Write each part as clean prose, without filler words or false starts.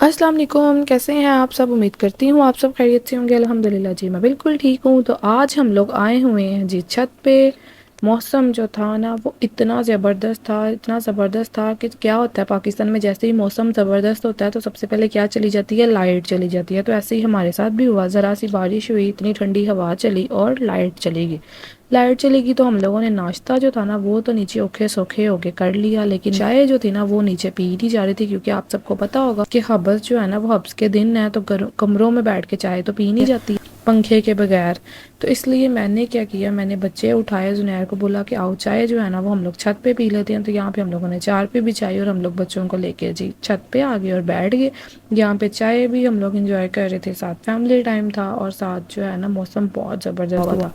अस्सलाम वालेकुम, कैसे हैं आप सब। उम्मीद करती हूँ आप सब खैरियत से होंगे। अल्हम्दुलिल्लाह जी मैं बिल्कुल ठीक हूँ। तो आज हम लोग आए हुए हैं जी छत पे। मौसम जो था ना वो इतना ज़बरदस्त था, इतना ज़बरदस्त था कि क्या होता है पाकिस्तान में, जैसे ही मौसम ज़बरदस्त होता है तो सबसे पहले क्या चली जाती है, लाइट चली जाती है। तो ऐसे ही हमारे साथ भी हुआ, ज़रा सी बारिश हुई, इतनी ठंडी हवा चली और लाइट चली गई। लाइट चलेगी तो हम लोगों ने नाश्ता जो था ना वो तो नीचे औखे सौखे होके कर लिया, लेकिन चाय जो थी ना वो नीचे पी नहीं जा रही थी, क्योंकि आप सबको पता होगा कि हब्स जो है ना वो हब्स के दिन है तो कमरों में बैठ के चाय तो पी नहीं जाती पंखे के बगैर। तो इसलिए मैंने क्या किया, मैंने बच्चे उठाए, जुनैर को बोला कि आओ चाय जो है ना वो हम लोग छत पे पी लेते हैं। तो यहाँ पे हम लोगों ने चार पे बिछाई और हम लोग बच्चों को लेके जी छत पे आ गए और बैठ गए। यहाँ पे चाय भी हम लोग इंजॉय कर रहे थे, साथ फैमिली टाइम था और साथ जो है ना मौसम बहुत ज़बरदस्त हुआ।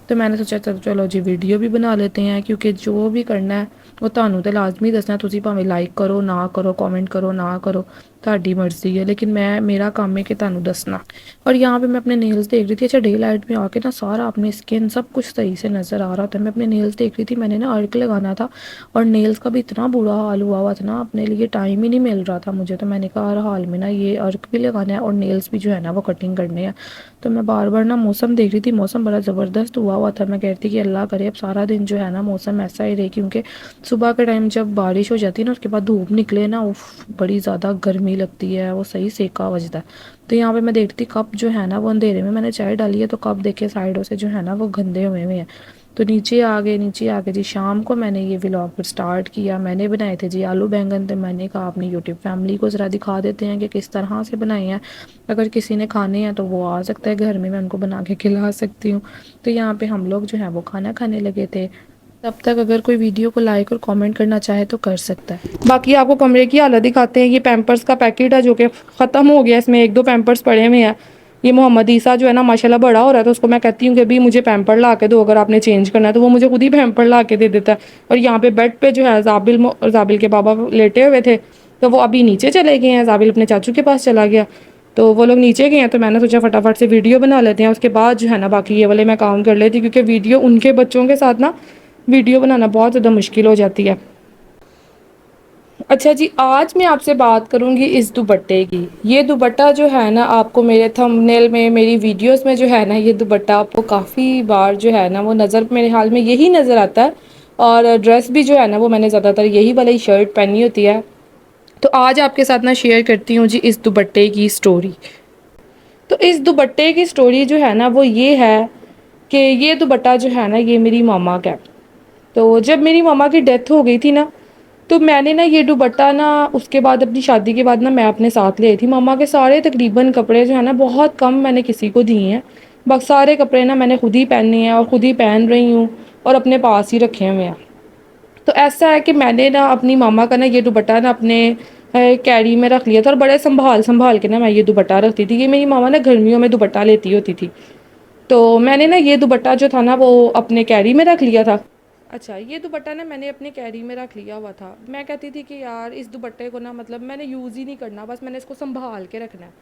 तो मैंने सोचा चलो जी वीडियो भी बना लेते हैं, क्योंकि जो भी करना है वो ਤੁਹਾਨੂੰ तो लाजमी दसना। तुसी भावें लाइक करो ना करो, कमेंट करो ना करो, ਤੁਹਾਡੀ मर्जी है, लेकिन मैं मेरा काम है कि ਤੁਹਾਨੂੰ दसना। और यहाँ पे मैं अपने नेल्स देख रही थी। अच्छा डे लाइट में आके ना सारा अपनी स्किन सब कुछ सही से नज़र आ रहा था। मैं अपने नेल्स देख रही थी, मैंने ना अर्क लगाना था और नेल्स का भी इतना बुरा हाल हुआ था ना, अपने लिए टाइम ही नहीं मिल रहा था मुझे। तो मैंने कहा हर हाल में ना ये अर्क भी लगाना है और नेल्स भी जो है ना वो कटिंग करने हैं। तो मैं बार बार ना मौसम देख रही थी, मौसम बड़ा ज़बरदस्त हुआ था। मैं कहती कि अल्लाह करे अब सारा दिन जो है ना मौसम ऐसा ही रहे, क्योंकि सुबह के टाइम जब बारिश हो जाती है ना उसके बाद धूप निकले ना, उफ बड़ी ज़्यादा गर्मी लगती है, वो सही सेका बजता है। तो यहाँ पे मैं देखती कप जो है ना वो अंधेरे में मैंने चाय डाली है तो कप देखे साइडों से जो है ना वो गंदे हुए हैं। तो नीचे आ गए जी। शाम को मैंने ये व्लॉग फिर स्टार्ट किया। मैंने बनाए थे जी आलू बैंगन। तो मैंने कहा अपनी यूट्यूब फैमिली को ज़रा दिखा देते हैं कि किस तरह से बनाए हैं। अगर किसी ने खाने हैं तो वो आ सकता है घर में, मैं उनको बना के खिला सकती हूँ। तो यहाँ पे हम लोग जो है वो खाना खाने लगे थे। तब तक अगर कोई वीडियो को लाइक और कमेंट करना चाहे तो कर सकता है। बाकी आपको कमरे की हालत दिखाते हैं। ये पैम्पर्स का पैकेट है जो कि ख़त्म हो गया, इसमें एक दो पैम्पर्स पड़े हुए हैं। ये मोहम्मद ईसा जो है ना माशाल्लाह बड़ा हो रहा है, तो उसको मैं कहती हूँ कि अभी मुझे पैम्पर ला के दो, अगर आपने चेंज करना है। तो वो मुझे खुद ही पैम्पर ला के दे देता है। और यहाँ पे बेड पे जो है जाबिल के बाबा लेटे हुए थे, तो वो अभी नीचे चले गए हैं। जाबिल अपने चाचू के पास चला गया, तो वो लोग नीचे गए हैं। तो मैंने सोचा फटाफट से वीडियो बना लेते हैं, उसके बाद जो है ना बाकी ये वाले मैं काम कर लेती, क्योंकि वीडियो उनके बच्चों के साथ ना वीडियो बनाना बहुत ज़्यादा मुश्किल हो जाती है। अच्छा जी, आज मैं आपसे बात करूंगी इस दुपट्टे की। ये दुपट्टा जो है ना आपको मेरे थंबनेल में, मेरी वीडियोस में जो है ना ये दुपट्टा आपको काफ़ी बार जो है ना वो नज़र, मेरे हाल में यही नज़र आता है। और ड्रेस भी जो है ना वो मैंने ज़्यादातर यही वाली शर्ट पहनी होती है। तो आज आपके साथ ना शेयर करती हूँ जी इस दुपट्टे की स्टोरी। तो इस दुपट्टे की स्टोरी जो है ना वो ये है कि ये दुपट्टा जो है ना ये मेरी मामा का है। तो जब मेरी मामा की डेथ हो गई थी ना, तो मैंने ना ये दुपट्टा ना उसके बाद अपनी शादी के बाद ना मैं अपने साथ ले आई थी। मामा के सारे तकरीबन कपड़े जो है ना बहुत कम मैंने किसी को दिए हैं, बाकी सारे कपड़े ना मैंने खुद ही पहने हैं और खुद ही पहन रही हूँ और अपने पास ही रखे हुए हैं। तो ऐसा है कि मैंने ना अपनी मामा का ना ये दुपट्टा ना अपने कैरी में रख लिया था और बड़े संभाल संभाल के ना मैं ये दुपट्टा रखती थी। ये मेरी मामा ना गर्मियों में दुपट्टा लेती होती थी, तो मैंने ना ये दुपट्टा जो था ना वो अपने कैरी में रख लिया था। अच्छा, ये दुपट्टा ना मैंने अपने कैरी में रख लिया हुआ था। मैं कहती थी कि यार इस दुपट्टे को ना मतलब मैंने यूज़ ही नहीं करना, बस मैंने इसको संभाल के रखना है।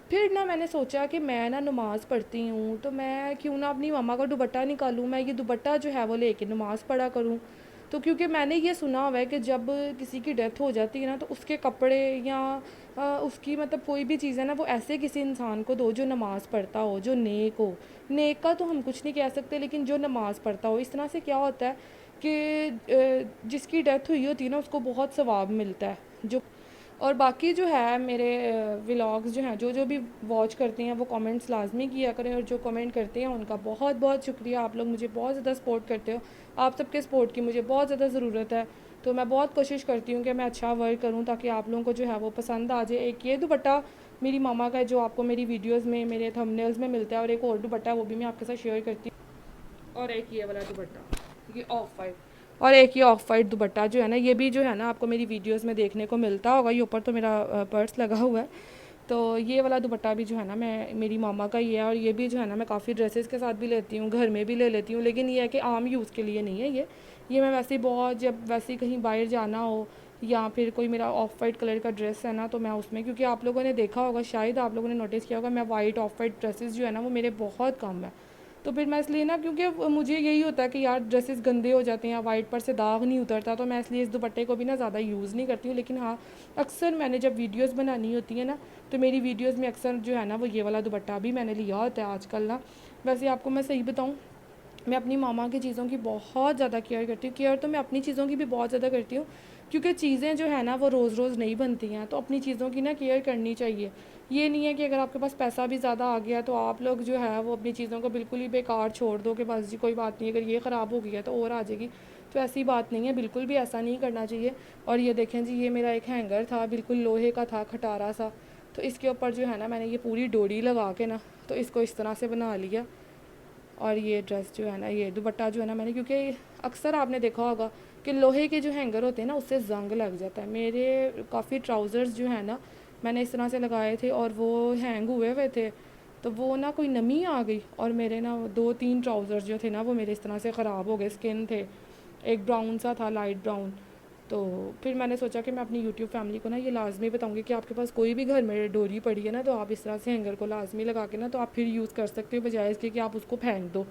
फिर ना मैंने सोचा कि मैं ना नमाज़ पढ़ती हूँ, तो मैं क्यों ना अपनी मम्मा का दुपट्टा निकालूँ, मैं ये दुपट्टा जो है वो लेके नमाज़ पढ़ा करूँ। तो क्योंकि मैंने ये सुना हुआ है कि जब किसी की डेथ हो जाती है ना तो उसके कपड़े या उसकी मतलब कोई भी चीज़ है ना वो ऐसे किसी इंसान को दो जो नमाज़ पढ़ता हो, जो नेक हो। नेक का तो हम कुछ नहीं कह सकते, लेकिन जो नमाज़ पढ़ता हो। इस तरह से क्या होता है कि जिसकी डेथ हुई होती है ना उसको बहुत सवाब मिलता है। जो और बाकी जो है मेरे व्लॉग्स जो हैं, जो जो भी वॉच करते हैं वो कमेंट्स लाजमी किया करें, और जो कमेंट करते हैं उनका बहुत बहुत शुक्रिया। आप लोग मुझे बहुत ज़्यादा सपोर्ट करते हो, आप सबके सपोर्ट की मुझे बहुत ज़्यादा ज़रूरत है। तो मैं बहुत कोशिश करती हूँ कि मैं अच्छा वर्क करूँ ताकि आप लोगों को जो है वो पसंद आ जाए। एक ये दुपट्टा मेरी मामा का है जो आपको मेरी वीडियोस में, मेरे थंबनेल्स में मिलता है, और एक और दुपट्टा है वो भी मैं आपके साथ शेयर करती हूँ। और एक ये वाला दुपट्टा, ये ऑफ वाइट। और एक ये ऑफ वाइट दुपट्टा जो है ना ये भी जो है ना आपको मेरी वीडियोस में देखने को मिलता होगा। ये ऊपर तो मेरा पर्स लगा हुआ है। तो ये वाला दुपट्टा भी जो है ना मैं, मेरी मामा का ही है। और ये भी जो है ना मैं काफ़ी ड्रेसेस के साथ भी लेती हूँ, घर में भी ले लेती हूँ, लेकिन ये है कि आम यूज़ के लिए नहीं है। ये मैं वैसे ही बहुत, जब वैसे ही कहीं बाहर जाना हो या फिर कोई मेरा ऑफ वाइट कलर का ड्रेस है ना तो मैं उसमें, क्योंकि आप लोगों ने देखा होगा, शायद आप लोगों ने नोटिस किया होगा, मैं वाइट ऑफ वाइट ड्रेसेस जो है ना वो मेरे बहुत कम है। तो फिर मैं इसलिए ना, क्योंकि मुझे यही होता है कि यार ड्रेसेस गंदे हो जाते हैं, वाइट पर से दाग नहीं उतरता, तो मैं इसलिए इस दुपट्टे को भी ना ज़्यादा यूज़ नहीं करती हूँ। लेकिन हाँ, अक्सर मैंने जब वीडियोस बनानी होती है ना, तो मेरी वीडियोस में अक्सर जो है ना वो ये वाला दुपट्टा भी मैंने लिया होता है आजकल ना। वैसे आपको मैं सही बताऊँ, मैं अपनी मामा की चीज़ों की बहुत ज़्यादा केयर करती हूँ। केयर तो मैं अपनी चीज़ों की भी बहुत ज़्यादा करती हूँ, क्योंकि चीज़ें जो है ना वो रोज़ रोज़ नहीं बनती हैं, तो अपनी चीज़ों की ना केयर करनी चाहिए। ये नहीं है कि अगर आपके पास पैसा भी ज़्यादा आ गया तो आप लोग जो है वो अपनी चीज़ों को बिल्कुल ही बेकार छोड़ दो कि बस जी कोई बात नहीं, अगर ये ख़राब हो गई है तो और आ जाएगी। तो ऐसी बात नहीं है, बिल्कुल भी ऐसा नहीं करना चाहिए। और ये देखें जी, ये मेरा एक हैंगर था, बिल्कुल लोहे का था, खटारा सा। तो इसके ऊपर जो है ना मैंने ये पूरी डोरी लगा के ना, तो इसको इस तरह से बना लिया। और ये ड्रेस जो है ना, ये दुपट्टा जो है ना मैंने, क्योंकि अक्सर आपने देखा होगा कि लोहे के जो हैंगर होते हैं ना उससे जंग लग जाता है। मेरे काफ़ी ट्राउज़र्स जो है ना मैंने इस तरह से लगाए थे और वो हैंग हुए हुए थे, तो वो ना कोई नमी आ गई और मेरे ना 2-3 ट्राउज़र्स जो थे ना वो मेरे इस तरह से ख़राब हो गए। स्किन थे, एक ब्राउन सा था, लाइट ब्राउन। तो फिर मैंने सोचा कि मैं अपनी यूट्यूब फैमिली को ना ये लाजमी बताऊंगी कि आपके पास कोई भी घर में डोरी पड़ी है ना, तो आप इस तरह से हैंगर को लाजमी लगा के ना, तो आप फिर यूज़ कर सकते हो, बजाय इसके कि आप उसको फेंक दो।